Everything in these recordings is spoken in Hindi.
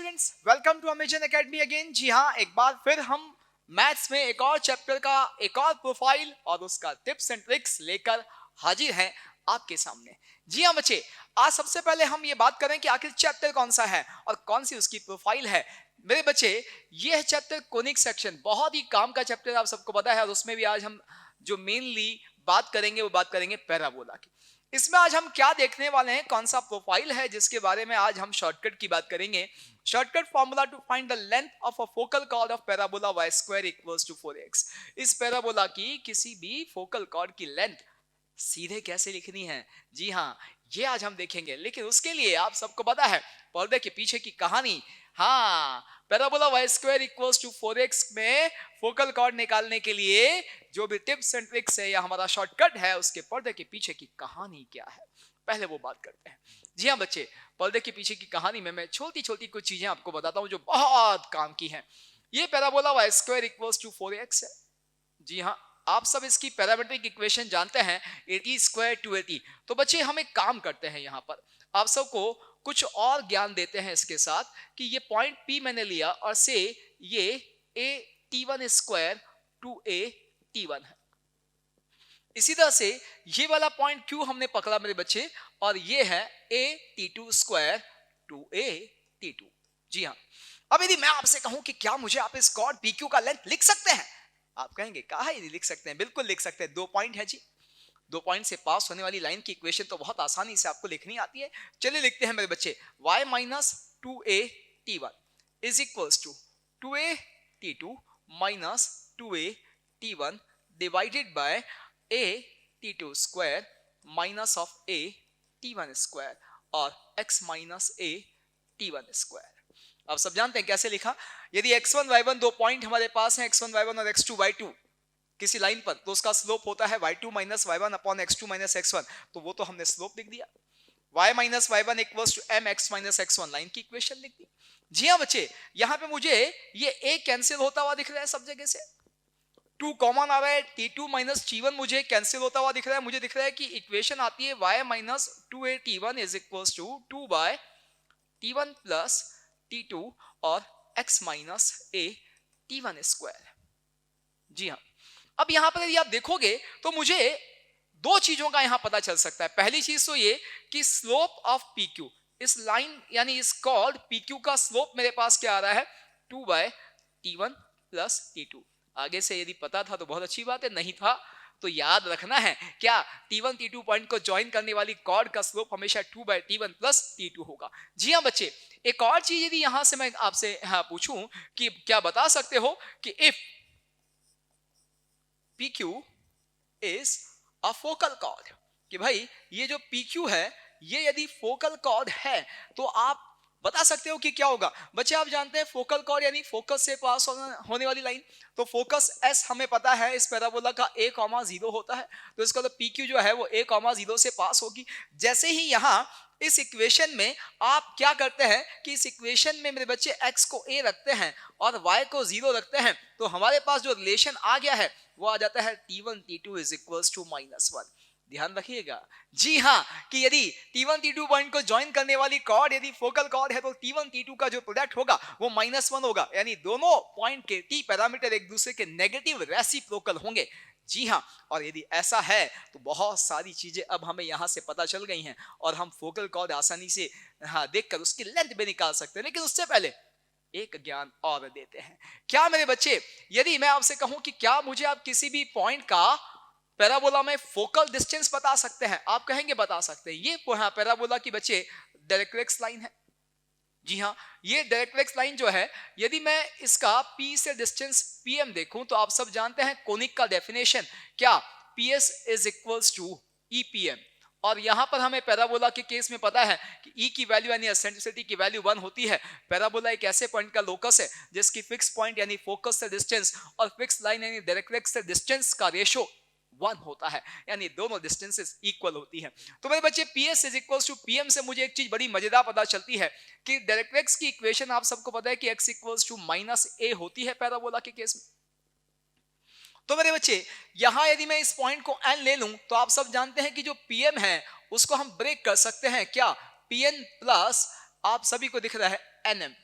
Students, welcome to Amazon academy again. जी हाँ, एक बार फिर हम मैथ्स में एक और चैप्टर का एक और प्रोफाइल और उसका टिप्स एंड ट्रिक्स लेकर हाजिर हैं आपके सामने। जी हाँ बच्चे, आज सबसे पहले हम ये बात करें कि आखिर चैप्टर कौन सा है और कौन सी उसकी प्रोफाइल है। मेरे बच्चे, ये है चैप्टर कोनिक सेक्शन, बहुत ही काम का चैप्टर आप सबको पता है। और उसमें भी आज हम जो मेनली बात करेंगे वो बात करेंगे पैराबोला की। इसमें आज हम क्या देखने वाले हैं, कौन सा प्रोफाइल है जिसके बारे में आज हम शॉर्टकट की बात करेंगे। Shortcut formula to find the length of a focal chord of parabola y square equals to 4x। इस पैराबोला की किसी भी फोकल कॉर्ड की लेंथ सीधे कैसे लिखनी है, जी हाँ, ये आज हम देखेंगे। लेकिन उसके लिए आप सबको पता है पर्दे के पीछे की कहानी। हाँ, parabola y square equals to 4x में फोकल कॉर्ड निकालने के लिए जो भी टिप्स एंड ट्रिक्स है या हमारा शॉर्टकट है, उसके पर्दे के पीछे की कहानी क्या है, पहले वो बात करते हैं। जी हाँ बच्चे, पर्दे के पीछे की कहानी में मैं छोटी छोटी कुछ चीजें आपको बताता हूं जो बहुत काम की हैं। ये parabola y square equals to 4x है। जी हाँ, आप सब इसकी पैरामेट्रिक इक्वेशन जानते हैं, 80 स्क्वायर टू 80। तो बच्चे, हम एक काम करते हैं, यहाँ पर आप सबको कुछ और ज्ञान देते हैं इसके साथ कि ये पॉइंट P मैंने लिया और से ये a t1 square to a t1 है। इसी तरह से ये वाला पॉइंट Q हमने पकड़ा मेरे बच्चे, और ये है a t2 square to a t2। जी हाँ, अब यदि मैं आपसे कहूं कि क्या मुझे आप इस कॉर्ड PQ का लेंथ लिख सकते हैं, आप कहेंगे कहा यदि लिख सकते हैं, बिल्कुल लिख सकते हैं। 2 पॉइंट है जी, 2 पॉइंट से पास होने वाली लाइन की इक्वेशन तो बहुत आसानी से आपको लिखनी आती है। चलिए लिखते हैं मेरे बच्चे, y minus 2a t1 is equals to 2a t2 minus 2a t1 divided by a t2 square minus of a t1 square और x minus a t1 square. अब सब जानते हैं कैसे लिखा। यदि x1 y1 दो पॉइंट हमारे पास हैं, x1 y1 और x2 y2 किसी लाइन पर, तो उसका स्लोप होता है y2 minus y1 upon x2 minus x1। तो वो तो हमने स्लोप लिख दिया, y minus y1 equals to mx minus x1, line की इक्वेशन लिख दी। जी हाँ बच्चे, यहां पे मुझे ये a कैंसिल होता हुआ दिख रहा है सब जगह से, 2 कॉमन आ रहा है, t2 माइनस t1 मुझे कैंसिल होता हुआ दिख रहा है। मुझे दिख रहा है कि इक्वेशन आती है y minus 2a t1 is equals to 2 by t1 plus t2 और x minus a t1 square. जी हाँ, अब यहां पर यदि आप देखोगे तो मुझे दो चीजों का यहां पता चल सकता है। पहली चीज तो ये कि स्लोप ऑफ PQ, इस लाइन यानी इस कॉर्ड PQ का स्लोप मेरे पास क्या आ रहा है, 2 बाय t1 प्लस t2। आगे से यदि पता था तो बहुत अच्छी बात है, नहीं था तो याद रखना है क्या, t1 t2 पॉइंट को ज्वाइन करने वाली कॉर्ड का स्लोप हमेशा 2 बाय t1 प्लस t2 होगा। जी हाँ बच्चे, एक और चीज यदि यहां से मैं आपसे पूछूं कि क्या बता सकते हो कि if PQ is a focal cord, कि भाई ये जो PQ है ये यदि फोकल कॉर्ड है तो आप बता सकते हो कि क्या होगा। बच्चे, आप जानते हैं फोकल कॉर्ड यानी फोकस से पास होने वाली लाइन, तो फोकस S हमें पता है इस पैराबोला का a,0 होता है, तो इसका तो PQ जो है वो a,0 से पास होगी। जैसे ही यहाँ इस इक्वेशन में आप क्या करते हैं कि इस इक्वेशन में मेरे बच्चे x को a रखते हैं और y को 0 रखते हैं, तो हमारे पास जो रिलेशन आ गया है वो आ जाता है t1 t2 is equals to -1। ध्यान रखिएगा, जी हाँ, कि यदि t1 t2 पॉइंट को ज्वाइन करने वाली कॉर्ड यदि फोकल कॉर्ड है तो t1 t2 का जो प्रोडक्ट होगा वो -1 होगा, यानी दोनों पॉइंट के t पैरामीटर एक दूसरे के नेगेटिव रेसिप्रोकल होंगे। जी हाँ, और यदि ऐसा है तो बहुत सारी चीजें अब हमें यहां से पता चल गई हैं और हम फोकल कॉर्ड आसानी से देखकर उसकी लेंथ भी निकाल सकते हैं। लेकिन उससे पहले एक ज्ञान और देते हैं। क्या मेरे बच्चे, यदि मैं आपसे कहूं कि क्या मुझे आप किसी भी पॉइंट का पैराबोला में फोकल डिस्टेंस बता सकते हैं, आप कहेंगे बता सकते हैं। ये पैराबोला की बच्चे डायरेक्ट्रिक्स लाइन है। जी हाँ, ये डायरेक्ट्रिक्स लाइन जो है, यदि मैं इसका P से डिस्टेंस PM देखूं तो आप सब जानते हैं कोनिक का डेफिनेशन क्या, PS is equals to EPM। और यहां पर हमें पैराबोला के केस में पता है कि E की वैल्यू यानी एसेंट्रिसिटी की वैल्यू 1 होती है। पैराबोला एक ऐसे पॉइंट का लोकस है जिसकी फिक्स पॉइंट यानी फोकस से डिस्टेंस और फिक्स लाइन यानी डायरेक्ट्रिक्स से डिस्टेंस का रेशो 1 होता है, यानी दोनों डिस्टेंसेस इक्वल होती है। तो मेरे बच्चे, PS is equals to PM से मुझे एक चीज बड़ी मजेदार पता चलती है कि डायरेक्ट्रिक्स की इक्वेशन आप सबको पता है कि x इक्वल्स टू -a होती है पैराबोला के केस में। तो मेरे बच्चे, यहां यदि मैं इस पॉइंट को n ले लूं तो आप सब जानते हैं कि जो PM है उसको हम ब्रेक कर सकते हैं क्या, PN प्लस आप सभी को दिख रहा है NM।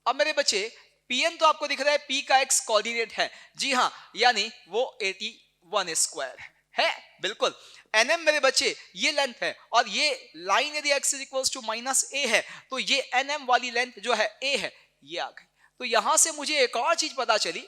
अब मेरे बच्चे Pn तो आपको दिख रहा है P का x कोऑर्डिनेट है, जी हाँ, यानी वो 81 स्क्वायर है बिल्कुल। nm मेरे बच्चे ये लेंथ है और ये लाइन यदि x इक्वल्स टू -a है तो ये nm वाली लेंथ जो है a है, ये आ गई। तो यहां से मुझे एक और चीज पता चली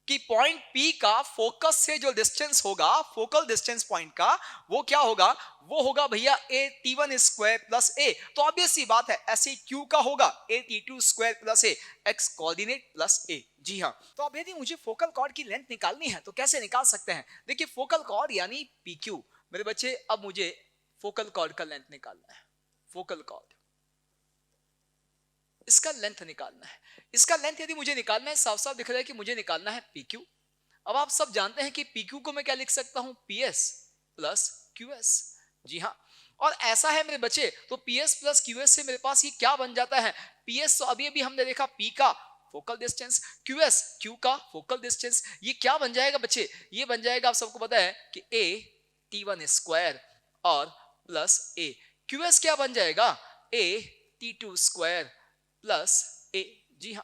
कि पॉइंट P का फोकस से जो डिस्टेंस होगा, फोकल डिस्टेंस पॉइंट का, वो क्या होगा, वो होगा भैया AT1 स्क्वायर प्लस a। तो ऑब्वियस सी बात है ऐसे Q का होगा AT2 square plus a, x coordinate plus a। जी हाँ, तो अब यदि मुझे फोकल कॉर्ड की लेंथ निकालनी है तो कैसे निकाल सकते हैं? देखिए फोकल कॉर्ड यानी PQ मेरे बच्चे, अब मुझे फोकल कॉर्ड का लेंथ निकालना है। फोकल कॉर्ड, इसका लेंथ निकालना है। इसका लेंथ यदि मुझे निकालना है, साफ साफ दिख रहा है कि मुझे निकालना है PQ। अब आप सब जानते हैं कि PQ को मैं क्या लिख सकता हूं, PS प्लस QS। जी हाँ, और ऐसा है मेरे बच्चे, तो PS प्लस QS से मेरे पास ये क्या बन जाता है, PS तो अभी अभी हमने देखा P का फोकल डिस्टेंस, QS Q का फोकल डिस्टेंस, ये क्या बन जाएगा बच्चे, ये बन जाएगा, आप सबको पता है कि AT1 स्क्वायर और प्लस A। QS क्या बन जाएगा, AT2 स्क्वायर प्लस a। जी हाँ,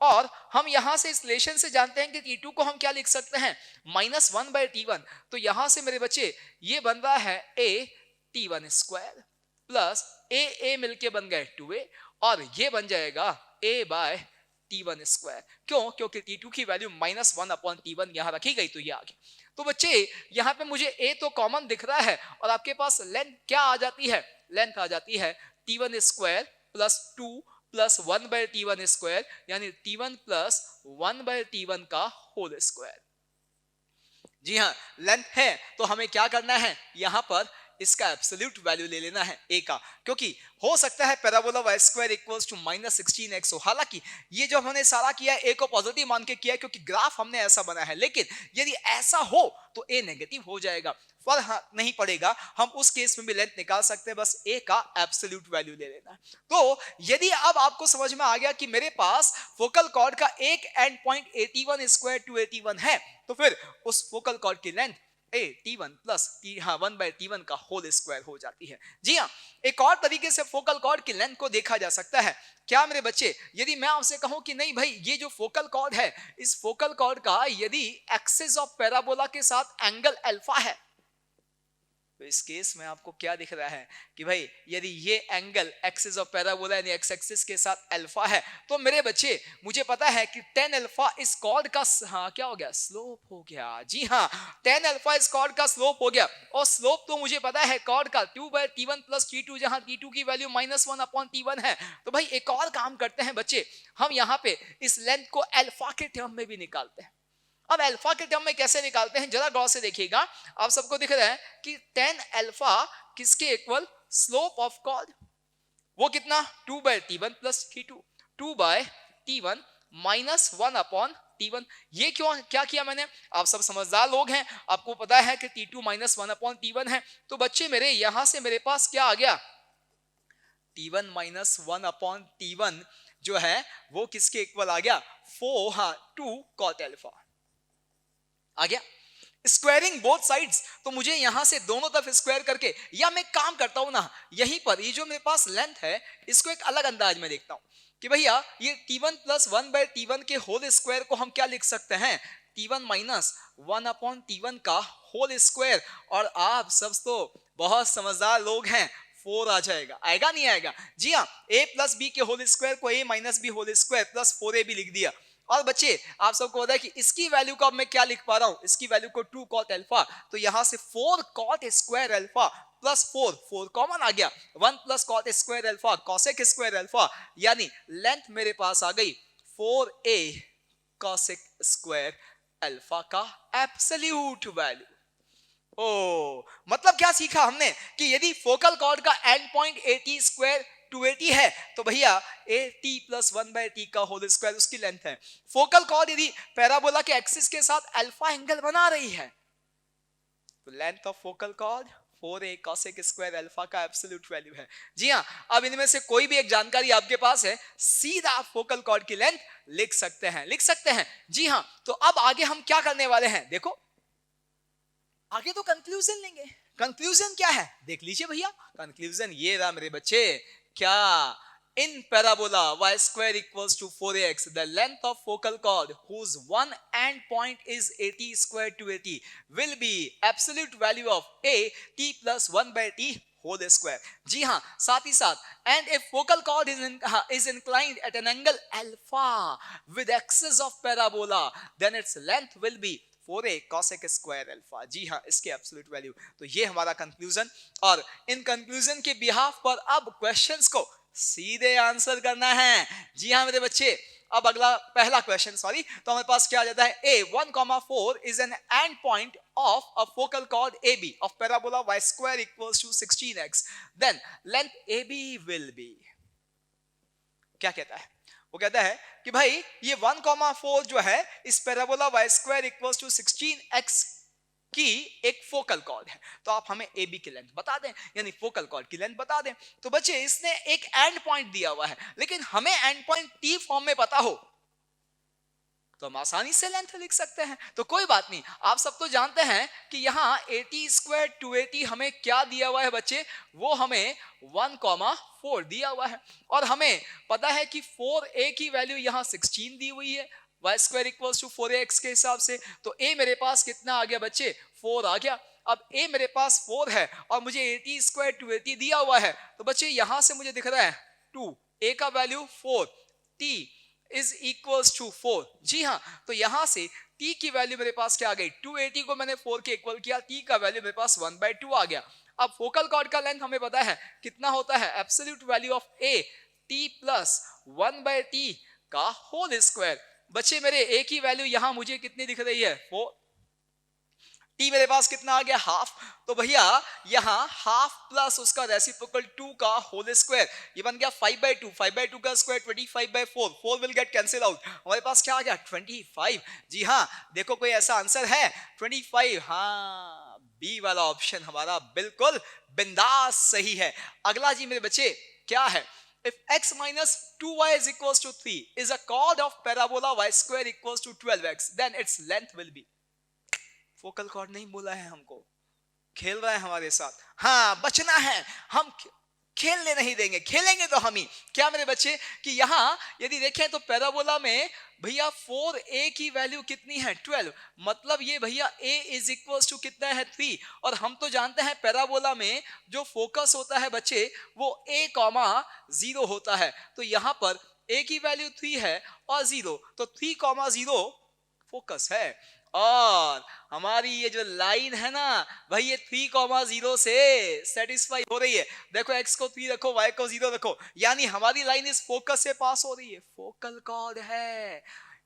और हम यहां से इस रिलेशन से जानते हैं कि T2 को हम क्या लिख सकते हैं, -1/T1। तो यहां से मेरे बच्चे ये बन रहा है AT1 स्क्वायर प्लस a मिलके बन गए 2a, और ये बन जाएगा a/T1 स्क्वायर। क्यों? क्योंकि T2 की वैल्यू -1/T1 यहां रखी गई, तो ये आ गई। तो बच्चे यहां पे मुझे a तो कॉमन दिख रहा है और आपके पास लेंथ क्या आ जाती है, लेंथ आ जाती है T1 square plus 2 plus 1/T1 square, यानी T1 प्लस 1/T1 का होल स्क्वायर। जी हाँ, लेंथ है तो हमें क्या करना है, यहां पर इसका एब्सोल्यूट वैल्यू ले लेना है a का, क्योंकि हो सकता है parabola y square equals to -16x हो। हालांकि ये जो हमने सारा किया है a को पॉजिटिव मान के किया है क्योंकि ग्राफ हमने ऐसा बना है, लेकिन यदि ऐसा हो तो a नेगेटिव हो जाएगा, फर्क नहीं पड़ेगा, हम उस केस में भी लेंथ निकाल सकते हैं, बस a का एब्सोल्यूट वैल्यू ले लेना। तो यदि अब आपको समझ में आ गया कि मेरे पास फोकल कॉर्ड का एक and point AT1 square to AT1 है, तो फिर उस फोकल कॉर्ड की लेंथ AT1 प्लस 1/T1 का होल स्क्वायर हो जाती है। जी हाँ, एक और तरीके से फोकल कॉर्ड की लेंथ को देखा जा सकता है। क्या मेरे बच्चे, यदि मैं आपसे कहूं कि नहीं भाई ये जो फोकल कॉर्ड है, इस फोकल कॉर्ड का यदि एक्सिस ऑफ पैराबोला के साथ एंगल अल्फा है, तो इस केस में आपको क्या दिख रहा है कि भाई यदि ये एंगल एक्सिस ऑफ पैराबोला यानी एक्स एक्सिस के साथ अल्फा है, तो मेरे बच्चे मुझे पता है कि tan अल्फा इस कॉर्ड का क्या हो गया, स्लोप हो गया। जी हाँ, tan अल्फा इस कॉर्ड का स्लोप हो गया, और स्लोप तो मुझे पता है कॉर्ड का 2/T1 प्लस T2, जहां T2 की वैल्यू -1/T1 है। तो भाई एक और काम करते हैं बच्चे, हम यहाँ पे इस लेंथ को अल्फा के टर्म में भी निकालते हैं। अब अल्फा के टर्म में कैसे निकालते हैं, जरा गौर से देखिएगा, आप सबको दिख रहा है कि tan अल्फा किसके इक्वल, स्लोप ऑफ कॉर्ड, वो कितना 2/T1 plus T2, 2/T1 -1/T1। ये क्यों, क्या किया मैंने, आप सब समझदार लोग हैं, आपको पता है कि T2 -1/T1 है, तो बच्चे मेरे यहां से मेरे पास क्या आ गया, T1 -1/T1 जो है वो किसके इक्वल आ गया, 2 cot अल्फा आ गया। स्क्वायरिंग बोथ साइड्स, तो मुझे यहां से दोनों तरफ स्क्वायर करके, या मैं काम करता हूं ना, यहीं पर ये जो मेरे पास लेंथ है इसको एक अलग अंदाज में देखता हूं कि भैया ये T1 प्लस 1/T1 के होल स्क्वायर को हम क्या लिख सकते हैं, T1 माइनस 1/T1 का होल स्क्वायर। और आप सब तो बहुत समझदार लोग हैं, 4 आ जाएगा, आएगा नहीं आएगा, जी हाँ, a प्लस बी के होल स्क्वायर को a minus B whole square plus 4a भी लिख दिया। और बच्चे आप सबको पता है कि इसकी वैल्यू को अब मैं क्या लिख पा रहा हूं, इसकी वैल्यू को 2 cot अल्फा, तो यहां से 4 cot square alpha plus 4 common आ गया, 1 plus cot square alpha cosec square alpha, यानी लेंथ मेरे पास आ गई 4a cosec स्क्वायर अल्फा का एब्सोल्यूट वैल्यू। ओ मतलब क्या सीखा हमने कि यदि फोकल कॉर्ड का एंड पॉइंट AT स्क्वायर 280 है, तो भैया AT प्लस 1/T का होल स्क्वायर उसकी लेंथ है। फोकल कॉर्ड यदि पैराबोला के एक्सिस के साथ अल्फा एंगल बना रही है, तो length of focal cord 4a cosec square alpha का एब्सोल्यूट वैल्यू है। जी हाँ, अब इनमें से कोई भी एक जानकारी आपके पास है, सीधा फोकल कॉर्ड की लेंथ लिख सकते हैं, लिख सकते हैं। जी हाँ, तो अब आगे हम क्या करने वाले हैं, देखो आगे तो कंक्लूजन लेंगे। कंक्लूजन क्या है देख लीजिए भैया, कंक्लूजन ये रहा मेरे बच्चे, क्या In parabola y square equals to 4ax, the length of focal chord whose one end point is 80 square to 80 will be absolute value of a t plus 1 by t whole square. जी हाँ, साथ ही साथ and if focal chord is inclined at an angle alpha with axis of parabola, then its length will be 4a cosec square alpha. जी हाँ, इसके एब्सोल्यूट वैल्यू. तो ये हमारा कंक्लूजन, और इन कंक्लूजन के बिहाफ पर अब क्वेश्चंस को सीधे आंसर करना है. जी हाँ मेरे बच्चे, अब अगला पहला क्वेश्चन, सॉरी, तो हमारे पास क्या आ जाता है, a 1,4 is an end point of a focal chord AB of parabola y square equals to 16x, then length AB will be. क्या कहता है, वो कहता है कि भाई ये 1,4 जो है इस parabola y square equals to 16x की एक फोकल कॉर्ड है, तो आप हमें AB की लेंथ बता दें, यानी फोकल कॉर्ड की लेंथ बता दें. तो बच्चे इसने एक एंड पॉइंट दिया हुआ है, लेकिन हमें एंड पॉइंट T फॉर्म में पता हो तो हम आसानी से लेंथ लिख सकते हैं. तो कोई बात नहीं, आप सब तो जानते हैं कि यहाँ 80 स्क्वायर 280 हमें क्या दिया हुआ है बच्चे, वो हमें 1,4 दिया हुआ है, और हमें पता है कि 4a की वैल्यू यहाँ 16 दी हुई है y square equals to 4ax के हिसाब से. तो a मेरे पास कितना आ गया बच्चे, 4 आ गया. अब a मेरे पास 4 है और मुझे 80 स्क्वायर 280 दिया हुआ है, तो बच्चे यहां से मुझे दिख रहा है 2, a का value 4, t is equals to 4. जी हाँ, तो यहां से t की वैल्यू मेरे पास क्या आ गई, 280 को मैंने 4 के इक्वल किया, t का वैल्यू मेरे पास 1/2 आ गया. अब फोकल कॉर्ड का लेंथ हमें पता है कितना होता है, absolute value of a t plus 1/t का होल स्क्वायर. बच्चे मेरे a की वैल्यू यहां मुझे कितनी दिख रही है, 4, t मेरे पास कितना आ गया, हाफ. तो भैया यहाँ हाफ प्लस उसका रेसिप्रोकल 2 का होल स्क्वायर, ये बन गया 5/2, 5/2 का square 25/4, 4 will get cancel out, हमारे पास क्या आ गया 25. जी हाँ, देखो कोई ऐसा आंसर है 25, हाँ बी वाला ऑप्शन हमारा बिल्कुल बिंदास सही है. अगला जी मेरे बच्चे क्या है, if x minus 2y is equals to 3 is a chord of parabola y square equals to 12x, then its length will be. Focal cord नहीं बोला है हमको, खेल रहा है हमारे साथ. हाँ बचना है, हम खेलने नहीं देंगे, खेलेंगे तो हम ही. क्या मेरे बच्चे कि यहाँ यदि देखें तो पैराबोला में भैया 4a की वैल्यू कितनी है, 12, मतलब ये भैया a इज इक्वल्स टू कितना है, 3. और हम तो जानते हैं पैराबोला में जो फोकस होता है बच्चे वो a,0 होता है. तो यहाँ पर a की वैल्यू 3 है और 0, तो 3,0 फोकस है. और हमारी ये जो लाइन है ना भाई, ये 3,0 से सेटिस्फाई हो रही है. देखो x को 3 रखो, y को 0 रखो, यानी हमारी लाइन इस फोकस से पास हो रही है. फोकल कॉर्ड है,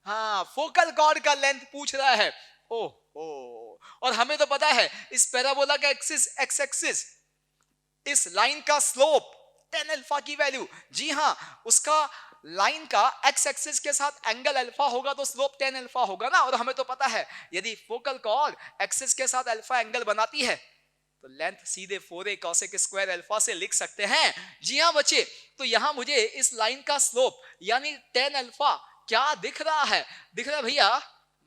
हाँ फोकल कॉर्ड का लेंथ पूछ रहा है. ओह, और हमें तो पता है इस पैराबोला का एक्सिस x एक्सिस, इस लाइन का स्लोप tan अल्फा की वैल्यू. जी हाँ, उसका लाइन का x एक्सिस के साथ एंगल अल्फा होगा तो स्लोप tan अल्फा होगा ना. और हमें तो पता है यदि फोकल कॉर्ड एक्सिस के साथ अल्फा एंगल बनाती है तो लेंथ सीधे 4a cosec स्क्वायर अल्फा से लिख सकते हैं. जी हाँ बच्चे, तो यहां मुझे इस लाइन का स्लोप यानी tan अल्फा क्या दिख रहा है, दिख रहा है भैया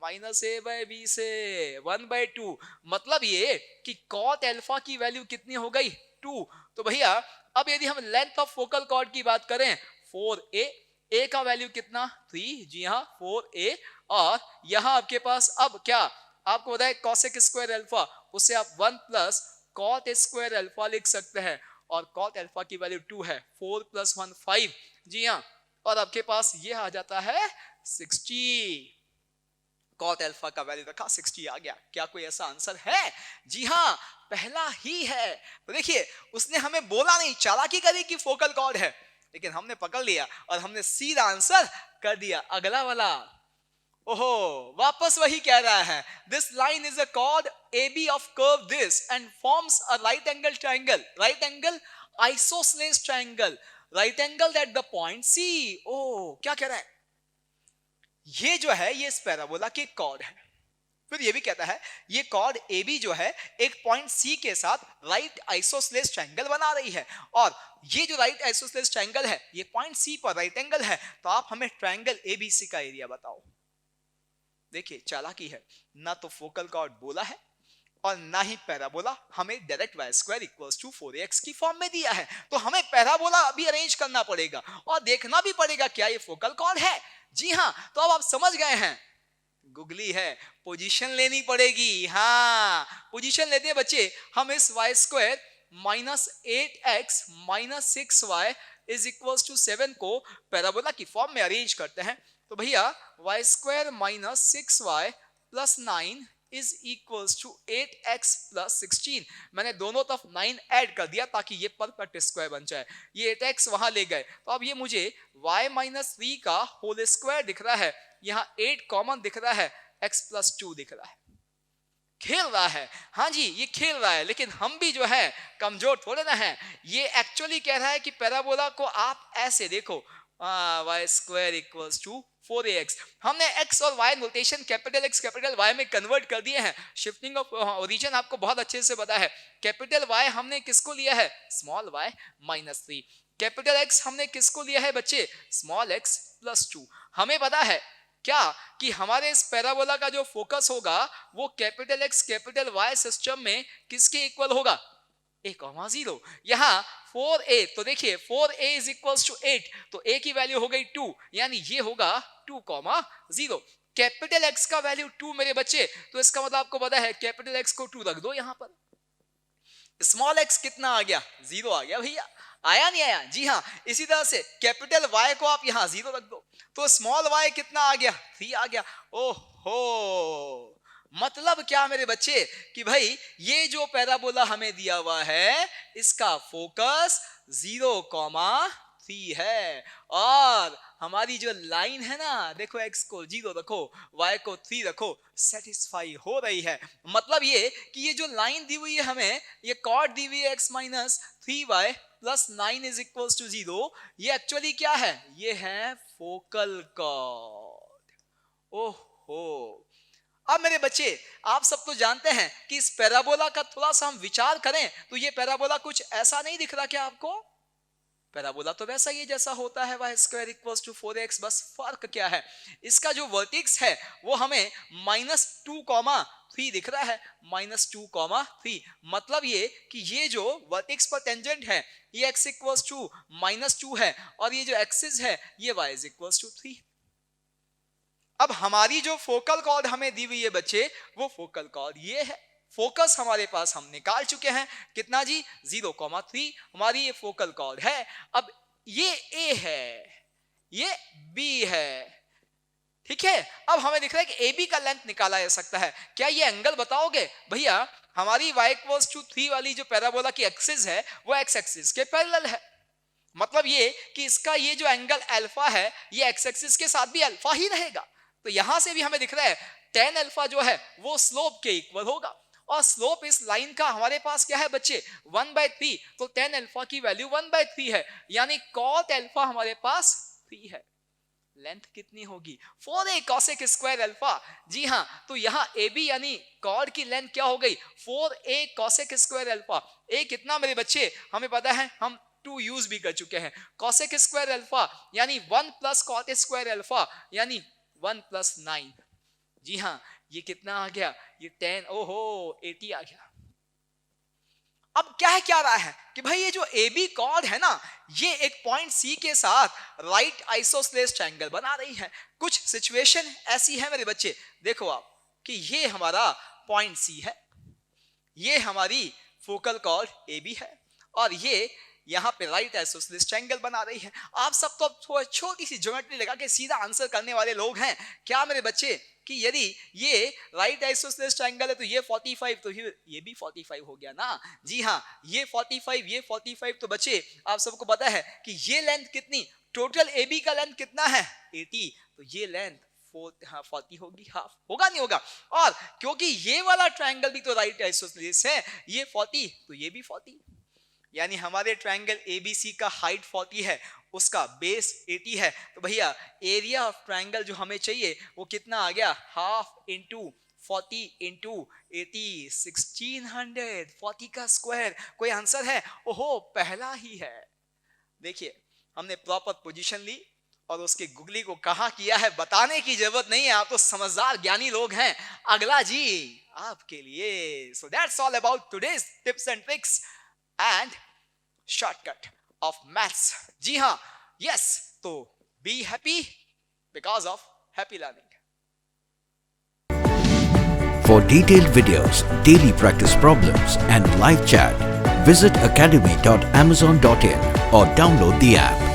-a/b से 1/2. मतलब ये कि cot अल्फा की वैल्यू कितनी हो गई, 2. तो भैया अब यदि हम लेंथ ऑफ फोकल कॉर्ड की बात करें 4a, a का वैल्यू कितना 3, जी हाँ 4a, और यहां आपके पास अब क्या आपको बताया cosec स्क्वायर अल्फा, उससे आप 1 प्लस cot स्क्वायर अल्फा लिख सकते हैं, और cot अल्फा की वैल्यू 2 है, 4 + 1 5. जी हाँ, और आपके पास ये आ जाता है 60. cot अल्फा का वैल्यू रखा 60 आ गया. क्या कोई ऐसा आंसर है? जी हाँ, पहला ही है. तो देखिए उसने हमें बोला नहीं, चालाकी करी कि फोकल कॉर्ड है, लेकिन हमने पकड़ लिया और हमने सीधा आंसर कर दिया. अगला वाला, ओहो वापस वही कह रहा है, this line is a cord AB of curve this and forms a right angle triangle, right angle isosceles triangle, right angle at the point C. ओ क्या कह रहा है, ये जो है ये इस पैराबोला की कॉर्ड है. फिर ये भी कहता है ये कॉर्ड AB जो है एक पॉइंट C के साथ राइट आइसोसेलेस ट्रायंगल बना रही है, और ये जो राइट आइसोसेलेस ट्रायंगल है ये पॉइंट C पर राइट एंगल है. तो आप हमें ट्रायंगल ABC का एरिया बताओ. देखिए चालाकी है, ना तो फोकल कॉर्ड बोला है और ना ही पैराबोला हमें direct Y square equals to 4ax की फॉर्म में दिया है। तो हमें पैराबोला अभी अरेंज करना पड़ेगा और देखना भी पड़ेगा क्या ये फोकल कॉर्ड है। जी हाँ, तो अब आप समझ गए हैं, गुगली है, पोजीशन लेनी पड़ेगी। हाँ, पोजीशन लेते हैं बच्चे, हम इस Y square minus 8x minus 6y is equals to 7 को पैराबोला की फॉर्म में अरेंज करते हैं। तो भैया Y square minus 6y plus 9 is equals to 8x plus 16। मैंने दोनों तरफ 9 ऐड कर दिया ताकि ये परफेक्ट स्क्वायर बन जाए। ये 8x वहां ले गए, तो अब ये मुझे y माइनस 3 का होल स्क्वायर दिख रहा है, यहाँ 8 कॉमन दिख रहा है, x प्लस 2 दिख रहा है। खेल रहा है, हाँ जी ये खेल रहा है, लेकिन हम भी जो है कमजोर थोड़े ना है। ये एक्चुअली कह रहा है कि पैराबोला को आप ऐसे देखो, Y square equals to 4ax। हमने x और y notation capital x capital y में कन्वर्ट कर दिए हैं। शिफ्टिंग ऑफ ओरिजिन आपको बहुत अच्छे से पता है। कैपिटल y हमने किसको लिया है, small y minus 3। Capital x हमने किसको लिया है बच्चे, स्मॉल x प्लस 2। हमें पता है क्या कि हमारे इस पैराबोला का जो फोकस होगा वो capital x capital y system में किसके इक्वल होगा, a कॉमा 0। यहाँ 4a, तो देखिए 4a इज इक्वल्स टू 8, तो a की वैल्यू हो गई 2, यानी ये होगा 2 कॉमा 0। कैपिटल x का वैल्यू 2 मेरे बच्चे, तो इसका मतलब आपको पता है कैपिटल x को 2 रख दो यहाँ पर। स्मॉल x कितना आ गया, 0 आ गया भैया, आया नहीं आया, जी हाँ। इसी तरह से कैपिटल y को आप यहाँ 0 रख दो, तो स्मॉल y कितना आ गया, 3 आ गया। ओहो, मतलब क्या मेरे बच्चे कि भाई ये जो पैराबोला हमें दिया हुआ है इसका फोकस 0,3 है, और हमारी जो लाइन है ना, देखो x को 0 रखो y को 3 रखो, सेटिस्फाई हो रही है। मतलब ये कि ये जो लाइन दी हुई है हमें, ये कॉर्ड दी हुई है x minus 3y plus 9 is equals to 0, ये एक्चुअली क्या है, ये है फोकल कॉर्ड। ओहो, अब मेरे बच्चे आप सब तो जानते हैं कि इस पैराबोला का थोड़ा सा हम विचार करें तो ये पैराबोला कुछ ऐसा नहीं दिख रहा क्या आपको, पैराबोला तो वैसा ही जैसा होता है Y square equals to 4x, बस फर्क क्या है, इसका जो वर्टेक्स है वो हमें -2,3 दिख रहा है, -2,3। मतलब ये कि ये जो वर्टेक्स पर टेंजेंट है ये x इक्वल्स टू -2 है, और ये जो एक्सिस है ये y इज इक्वल्स टू 3। अब हमारी जो फोकल कॉर्ड हमें दी हुई है बच्चे, वो फोकल कॉर्ड ये है। फोकस हमारे पास हम निकाल चुके हैं, कितना जी, 0,3 हमारी ये फोकल कॉर्ड है। अब ये A है, ये B है, ठीक है। अब हमें दिख रहा है कि AB का लेंथ निकाला जा सकता है। क्या ये एंगल बताओगे भैया, हमारी y इक्वल्स टू 3 वाली जो पैराबोला की एक्सिस है वो x एक्सिस के पैरेलल है। मतलब ये कि इसका ये जो एंगल अल्फा है ये x एक्सिस के साथ भी अल्फा ही रहेगा। तो यहां से भी हमें दिख रहा है tan अल्फा जो है वो स्लोप के इक्वल होगा, और स्लोप इस लाइन का हमारे पास क्या है बच्चे, 1/3। तो tan अल्फा की वैल्यू 1/3 है, यानी cot अल्फा हमारे पास 3 है। लेंथ कितनी होगी, 4a cosec स्क्वायर अल्फा। जी हाँ, तो यहाँ AB यानी कॉर्ड की लेंथ क्या हो गई, 4a cosec square alpha. a कितना मेरे बच्चे हमें पता है, हम 2 यूज भी कर चुके हैं। cosec स्क्वायर अल्फा यानी 1 प्लस cot स्क्वायर अल्फा यानी 1 प्लस 9। जी हाँ, ये कितना आ गया, ये 10, ओहो 80 आ गया। अब क्या है, क्या रहा है कि भाई ये जो AB कॉर्ड है ना, ये एक पॉइंट C के साथ राइट आइसोसेलेस ट्रायंगल बना रही है। कुछ सिचुएशन ऐसी है मेरे बच्चे, देखो आप कि ये हमारा पॉइंट C है, ये हमारी फोकल कॉर्ड AB है, और ये यहाँ पे राइट आइसोसेलेस ट्रायंगल बना रही है। आप सब तो छोटी सी ज्योमेट्री लगा के सीधा आंसर करने वाले लोग हैं क्या मेरे बच्चे, कि यदि ये राइट आइसोसेलेस ट्रायंगल है तो ये 45, तो ये भी 45 हो गया ना। जी हाँ, ये 45, ये 45, तो बच्चे आप सबको पता है कि ये लेंथ कितनी, टोटल AB का लेंथ कितना है 80, तो ये लेंथ 40 होगी, हाफ होगा नहीं होगा। और क्योंकि ये वाला ट्रायंगल भी तो राइट आइसोसेलेस है, ये 40 तो ये भी 40, यानी हमारे ट्रायंगल ABC का हाइट 40 है, उसका बेस 80 है। तो भैया एरिया ऑफ ट्रायंगल जो हमें चाहिए वो कितना आ गया, हाफ इंटू 40 इंटू 80, 1600, 40 का स्क्वायर। कोई आंसर है, ओहो पहला ही है। देखिए हमने प्रॉपर पोजीशन ली और उसके गुगली को कहाँ किया है बताने की जरूरत नहीं है, आप तो समझदार ज्ञानी लोग हैं। अगला जी आपके लिए। So that's all about today's tips and tricks and shortcut of maths. जी हाँ, यस, तो be happy because of happy learning. For detailed videos, daily practice problems and live chat, visit academy.amazon.in or download the app.